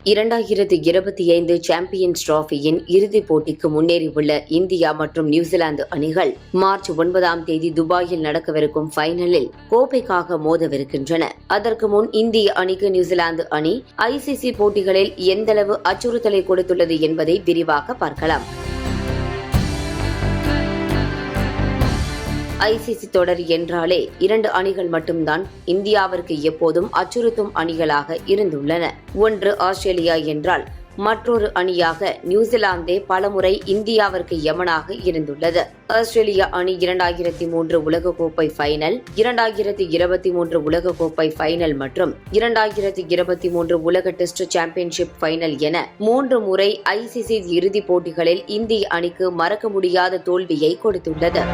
2025 champions டிராபியின் இறுதிப் போட்டிக்கு முன்னேறியுள்ள India மற்றும் நியூசிலாந்து அணிகள் மார்ச் 9ஆம் தேதி துபாயில் நடக்கவிருக்கும் ஃபைனலில் கோப்பைக்காக மோதவிருக்கின்றன. அதற்கு முன் இந்திய அணிக்கு நியூசிலாந்து அணி ஐசிசி போட்டிகளில் எந்தளவு அச்சுறுத்தலை கொடுத்துள்ளது என்பதை விரிவாக பார்க்கலாம். ஐசிசி தொடர் என்றாலே 2 அணிகள் மட்டும்தான் இந்தியாவிற்கு எப்போதும் அச்சுறுத்தும் அணிகளாக இருந்துள்ளன. ஒன்று ஆஸ்திரேலியா என்றால் மற்றொரு அணியாக நியூசிலாந்தே பலமுறை இந்தியாவிற்கு யமனாக இருந்துள்ளது. ஆஸ்திரேலியா அணி 2003 உலகக்கோப்பை ஃபைனல், 2023 உலகக்கோப்பை ஃபைனல் மற்றும் 2023 உலக டெஸ்ட் சாம்பியன்ஷிப் ஃபைனல் என 3 முறை ஐசிசி இறுதிப் போட்டிகளில் இந்திய அணிக்கு மறக்க முடியாத தோல்வியை கொடுத்துள்ளது.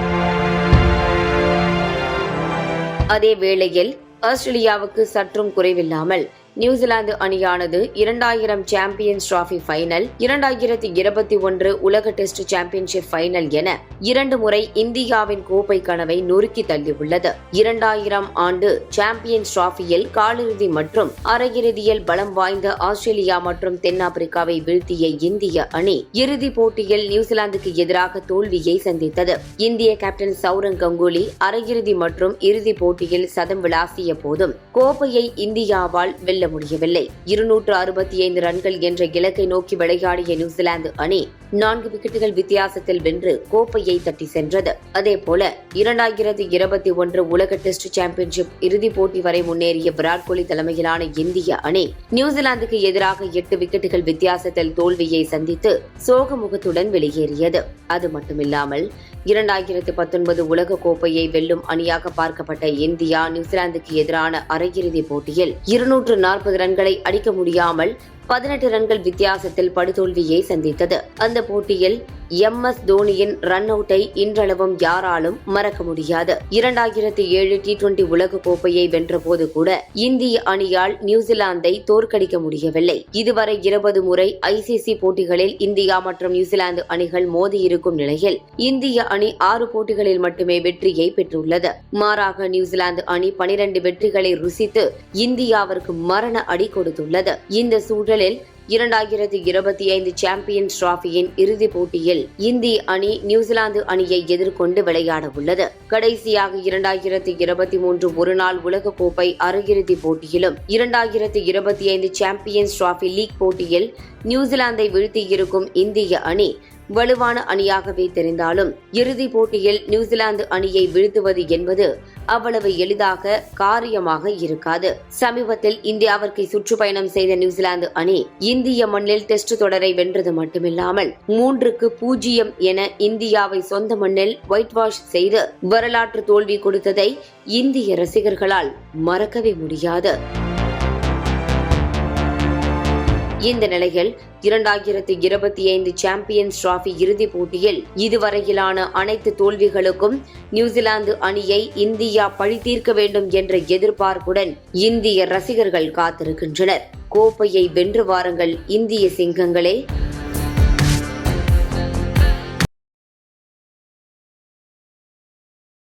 அதே வேளையில் ஆஸ்திரேலியாவுக்கு சற்றும் குறைவில்லாமல் நியூசிலாந்து அணியானது 2000 சாம்பியன்ஸ் டிராபி ஃபைனல், 2021 உலக டெஸ்ட் சாம்பியன்ஷிப் ஃபைனல் என 2 முறை இந்தியாவின் கோப்பை கனவை நொறுக்கி தள்ளியுள்ளது. 2000 ஆண்டு சாம்பியன்ஸ் டிராபியில் காலிறுதி மற்றும் அரையிறுதியில் பலம் வாய்ந்த ஆஸ்திரேலியா மற்றும் தென்னாப்பிரிக்காவை வீழ்த்திய இந்திய அணி இறுதிப் போட்டியில் நியூசிலாந்துக்கு எதிராக தோல்வியை சந்தித்தது. இந்திய கேப்டன் சௌரவ் கங்குலி அரையிறுதி மற்றும் இறுதிப் போட்டியில் சதம் விளாசிய போதும் கோப்பையை இந்தியாவால் வெல்ல முடியவில்லை. 265 ரன்கள் என்ற இலக்கை நோக்கி விளையாடிய நியூசிலாந்து அணி 4 விக்கெட்டுகள் வித்தியாசத்தில் வென்று கோப்பையை தட்டி சென்றது. அதேபோல 2021 உலக டெஸ்ட் சாம்பியன்ஷிப் இறுதிப் போட்டி வரை முன்னேறிய விராட் கோலி தலைமையிலான இந்திய அணி நியூசிலாந்துக்கு எதிராக 8 விக்கெட்டுகள் வித்தியாசத்தில் தோல்வியை சந்தித்து சோகமுகத்துடன் வெளியேறியது. அது மட்டுமில்லாமல் 2019 உலக கோப்பையை வெல்லும் அணியாக பார்க்கப்பட்ட இந்தியா நியூசிலாந்துக்கு எதிரான அரையிறுதிப் போட்டியில் 240 ரன்களை அடிக்க முடியாமல் 18 ரன்கள் வித்தியாசத்தில் படுதோல்வியை சந்தித்தது. அந்த போட்டியில் MS தோனியின் ரன் அவுட்டை இன்றளவும் யாராலும் மறக்க முடியாது. 2007 T20 உலக கோப்பையை வென்றபோது கூட இந்திய அணியால் நியூசிலாந்தை தோற்கடிக்க முடியவில்லை. இதுவரை 20 முறை ஐசிசி போட்டிகளில் இந்தியா மற்றும் நியூசிலாந்து அணிகள் மோதியிருக்கும் நிலையில் இந்திய அணி 6 போட்டிகளில் மட்டுமே வெற்றியை பெற்றுள்ளது. மாறாக நியூசிலாந்து அணி 12 வெற்றிகளை ருசித்து இந்தியாவிற்கு மரண அடி கொடுத்துள்ளது. இந்த சூழலில் 2025 சாம்பியன்ஸ் டிராபியின் இறுதிப் போட்டியில் இந்திய அணி நியூசிலாந்து அணியை எதிர்கொண்டு விளையாட உள்ளது. கடைசியாக 2023 ஒருநாள் உலகக்கோப்பை அரையிறுதிப் போட்டியிலும் 2025 சாம்பியன்ஸ் டிராபி லீக் போட்டியில் நியூசிலாந்தை வீழ்த்தியிருக்கும் இந்திய அணி வலுவான அணியாகவே தெரிந்தாலும் இறுதிப் போட்டியில் நியூசிலாந்து அணியை வீழ்த்துவது என்பது அவ்வளவு எளிதாக காரியமாக இருக்காது. சமீபத்தில் இந்தியாவிற்கு சுற்றுப்பயணம் செய்த நியூசிலாந்து அணி இந்திய மண்ணில் டெஸ்ட் தொடரை வென்றது மட்டுமில்லாமல் 3-0 என இந்தியாவை சொந்த மண்ணில் ஒயிட் வாஷ் செய்து வரலாற்று தோல்வி கொடுத்ததை இந்திய ரசிகர்களால் மறக்கவே முடியாது. இந்த நிலையில் 2025 சாம்பியன்ஸ் டிராபி இறுதிப் போட்டியில் இதுவரையிலான அனைத்து தோல்விகளுக்கும் நியூசிலாந்து அணியை இந்தியா பழி தீர்க்க வேண்டும் என்ற எதிர்பார்ப்புடன் இந்திய ரசிகர்கள் காத்திருக்கின்றனர். கோப்பையை வென்று வாருங்கள் இந்திய சிங்கங்களே.